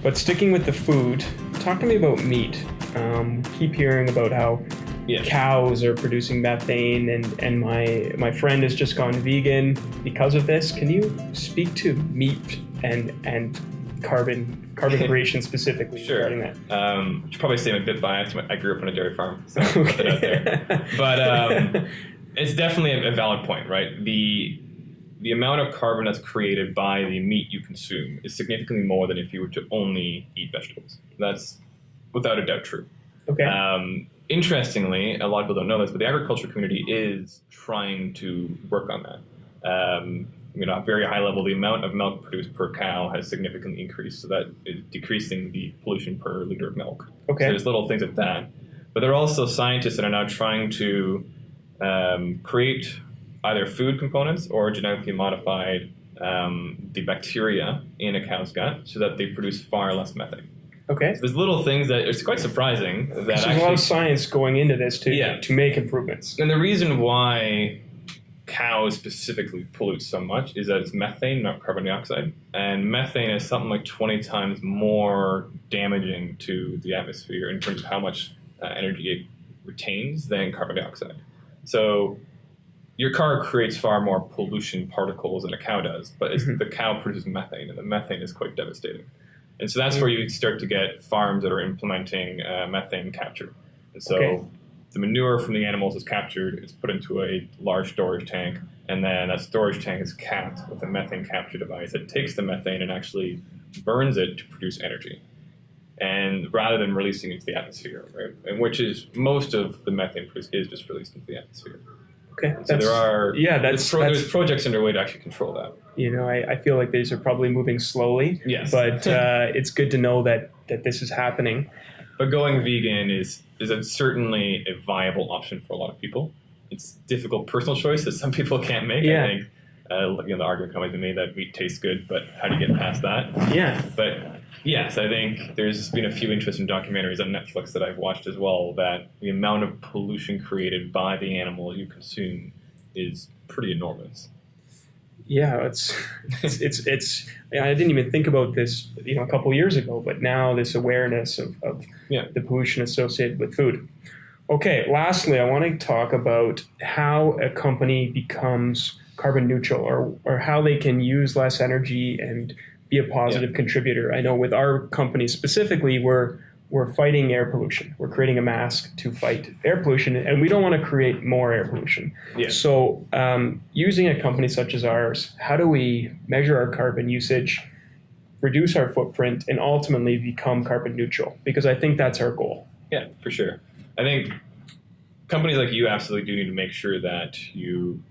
But sticking with the food, talk to me about meat. Keep hearing about how cows are producing methane, and my friend has just gone vegan because of this. Can you speak to meat and carbon creation specifically regarding that? I should probably say I'm a bit biased. I grew up on a dairy farm, so I'll put it out there. But it's definitely a valid point, right? The amount of carbon that's created by the meat you consume is significantly more than if you were to only eat vegetables. That's without a doubt true. Okay. Interestingly, a lot of people don't know this, but the agriculture community is trying to work on that. At a very high level, the amount of milk produced per cow has significantly increased, so that is decreasing the pollution per liter of milk. Okay. So there's little things like that. But there are also scientists that are now trying to create either food components or genetically modified the bacteria in a cow's gut so that they produce far less methane. Okay. So there's little things that it's quite surprising that there's a lot of science going into this to make improvements. And the reason why cows specifically pollute so much is that it's methane, not carbon dioxide. And methane is something like 20 times more damaging to the atmosphere in terms of how much energy it retains than carbon dioxide. So your car creates far more pollution particles than a cow does, but the cow produces methane, and the methane is quite devastating. And so that's where you start to get farms that are implementing methane capture. And so the manure from the animals is captured, it's put into a large storage tank, and then that storage tank is capped with a methane capture device that takes the methane and actually burns it to produce energy. And rather than releasing it into the atmosphere, right? And which is most of the methane produced is just released into the atmosphere. Okay. So there's projects underway to actually control that. I feel like these are probably moving slowly. Yes. But it's good to know that this is happening. But going vegan is certainly a viable option for a lot of people. It's a difficult personal choice that some people can't make. Yeah. I think the argument can always be made that meat tastes good, but how do you get past that? Yeah. But yes, I think there's been a few interesting documentaries on Netflix that I've watched as well that the amount of pollution created by the animal you consume is pretty enormous. Yeah, it's I didn't even think about this, a couple years ago, but now this awareness of the pollution associated with food. Okay, lastly, I want to talk about how a company becomes carbon neutral or how they can use less energy and be a positive contributor. I know with our company specifically, we're fighting air pollution. We're creating a mask to fight air pollution, and we don't want to create more air pollution. Yeah. So using a company such as ours, how do we measure our carbon usage, reduce our footprint, and ultimately become carbon neutral? Because I think that's our goal. Yeah, for sure. I think companies like you absolutely do need to make sure that you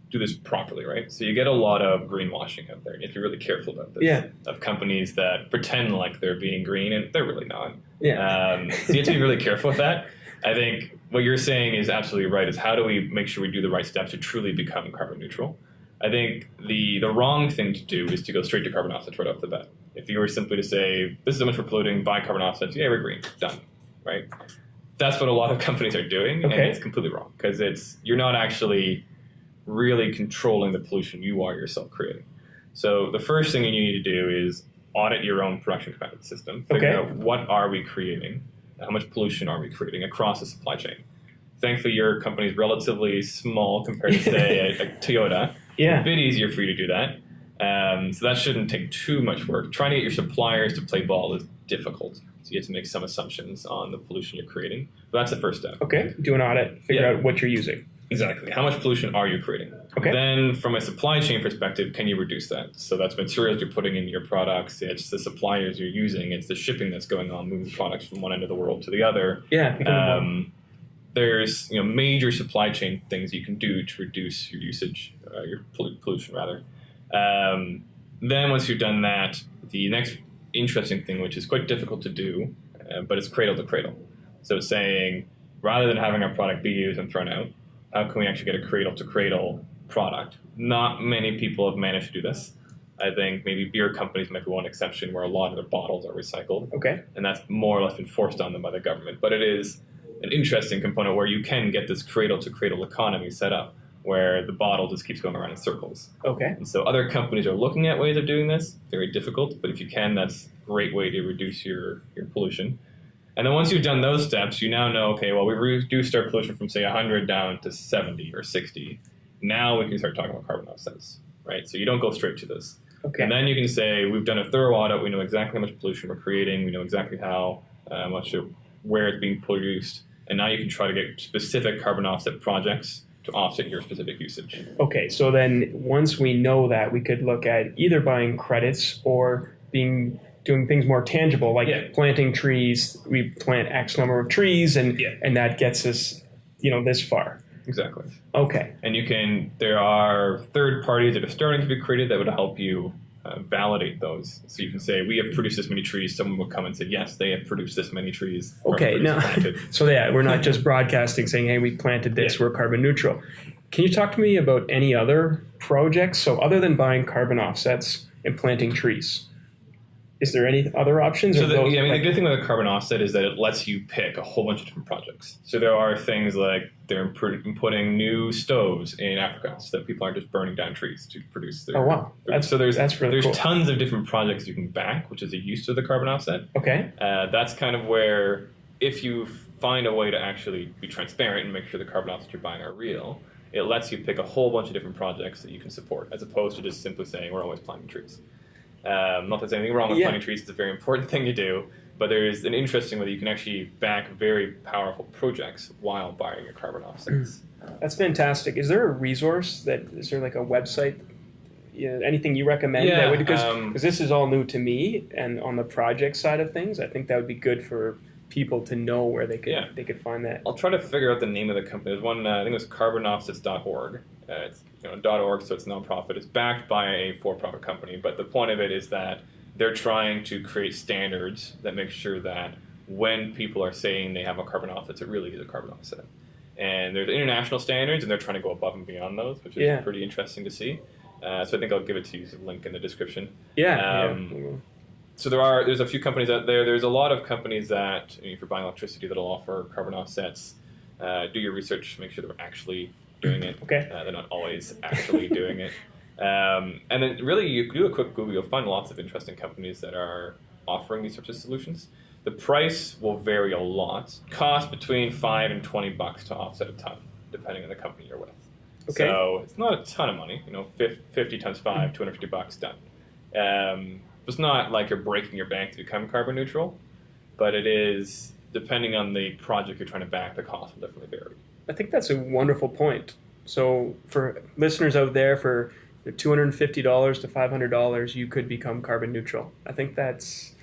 do this properly, right? So you get a lot of greenwashing out there. You have to be really careful about this. Yeah. Of companies that pretend like they're being green and they're really not. Yeah. So you have to be really careful with that. I think what you're saying is absolutely right, is how do we make sure we do the right steps to truly become carbon neutral? I think the wrong thing to do is to go straight to carbon offsets right off the bat. If you were simply to say, this is how much we're polluting, buy carbon offsets, yeah, we're green, done, right? That's what a lot of companies are doing, and it's completely wrong, because you're not actually really controlling the pollution you are yourself creating. So the first thing you need to do is audit your own production capacity system. Figure out what are we creating, how much pollution are we creating across the supply chain. Thankfully, your company is relatively small compared to, say, a Toyota. Yeah. It's a bit easier for you to do that. So that shouldn't take too much work. Trying to get your suppliers to play ball is difficult. So you have to make some assumptions on the pollution you're creating. But that's the first step. Okay. Do an audit. Figure out what you're using. Exactly. How much pollution are you creating? Okay. Then from a supply chain perspective, can you reduce that? So that's materials you're putting into your products. It's the suppliers you're using. It's the shipping that's going on, moving products from one end of the world to the other. Yeah. There's major supply chain things you can do to reduce your usage, your pollution rather. Then once you've done that, the next interesting thing, which is quite difficult to do, but it's cradle to cradle. So it's saying, rather than having our product be used and thrown out, how can we actually get a cradle-to-cradle product? Not many people have managed to do this. I think maybe beer companies might be one exception where a lot of their bottles are recycled. Okay. And that's more or less been forced on them by the government. But it is an interesting component where you can get this cradle-to-cradle economy set up where the bottle just keeps going around in circles. Okay. And so other companies are looking at ways of doing this. Very difficult, but if you can, that's a great way to reduce your pollution. And then once you've done those steps, you now know, okay, well, we've reduced our pollution from, say, 100 down to 70 or 60. Now we can start talking about carbon offsets, right? So you don't go straight to this. Okay. And then you can say, we've done a thorough audit. We know exactly how much pollution we're creating. We know exactly how where it's being produced. And now you can try to get specific carbon offset projects to offset your specific usage. Okay, so then once we know that, we could look at either buying credits or doing things more tangible, like planting trees. We plant X number of trees, and that gets us, this far. Exactly. Okay. And there are third parties that are starting to be created that would help you validate those. So you can say, we have produced this many trees. Someone will come and say, yes, they have produced this many trees. Okay, now, so we're not just broadcasting saying, hey, we planted this, we're carbon neutral. Can you talk to me about any other projects? So other than buying carbon offsets and planting trees, is there any other options? So the good thing with a carbon offset is that it lets you pick a whole bunch of different projects. So there are things like they're putting new stoves in Africa so that people aren't just burning down trees to produce their food. So there's really cool. Tons of different projects you can back, which is a use of the carbon offset. Okay. That's kind of where, if you find a way to actually be transparent and make sure the carbon offsets you're buying are real, it lets you pick a whole bunch of different projects that you can support, as opposed to just simply saying we're always planting trees. Not that there's anything wrong with planting trees. It's a very important thing to do. But there's an interesting way that you can actually back very powerful projects while buying your carbon offsets. That's fantastic. Is there a resource is there like a website, anything you recommend? Yeah. Because this is all new to me, and on the project side of things, I think that would be good for people to know where they could find that. I'll try to figure out the name of the company. There's one, I think it was carbonoffsets.org. It's .org, so it's nonprofit. It's backed by a for-profit company, but the point of it is that they're trying to create standards that make sure that when people are saying they have a carbon offset, it really is a carbon offset. And there's international standards, and they're trying to go above and beyond those, which is pretty interesting to see. So I think I'll give it to you as a link in the description. So there's a few companies out there. There's a lot of companies that, if you're buying electricity, that'll offer carbon offsets. Do your research, make sure they're actually doing it. Okay. They're not always actually doing it. And then really, you do a quick Google, you'll find lots of interesting companies that are offering these sorts of solutions. The price will vary a lot. Cost between $5 and $20 to offset a ton, depending on the company you're with. Okay. So it's not a ton of money. 50 times 5, $250 done. It's not like you're breaking your bank to become carbon neutral, but it is, depending on the project you're trying to back, the cost will definitely vary. I think that's a wonderful point. So for listeners out there, for $250 to $500, you could become carbon neutral. I think that's,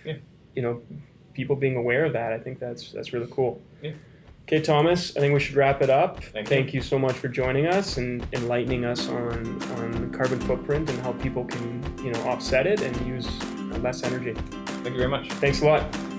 people being aware of that, I think that's really cool. Yeah. Okay, Thomas, I think we should wrap it up. Thank you so much for joining us and enlightening us on the carbon footprint and how people can, offset it and use less energy. Thank you very much. Thanks a lot.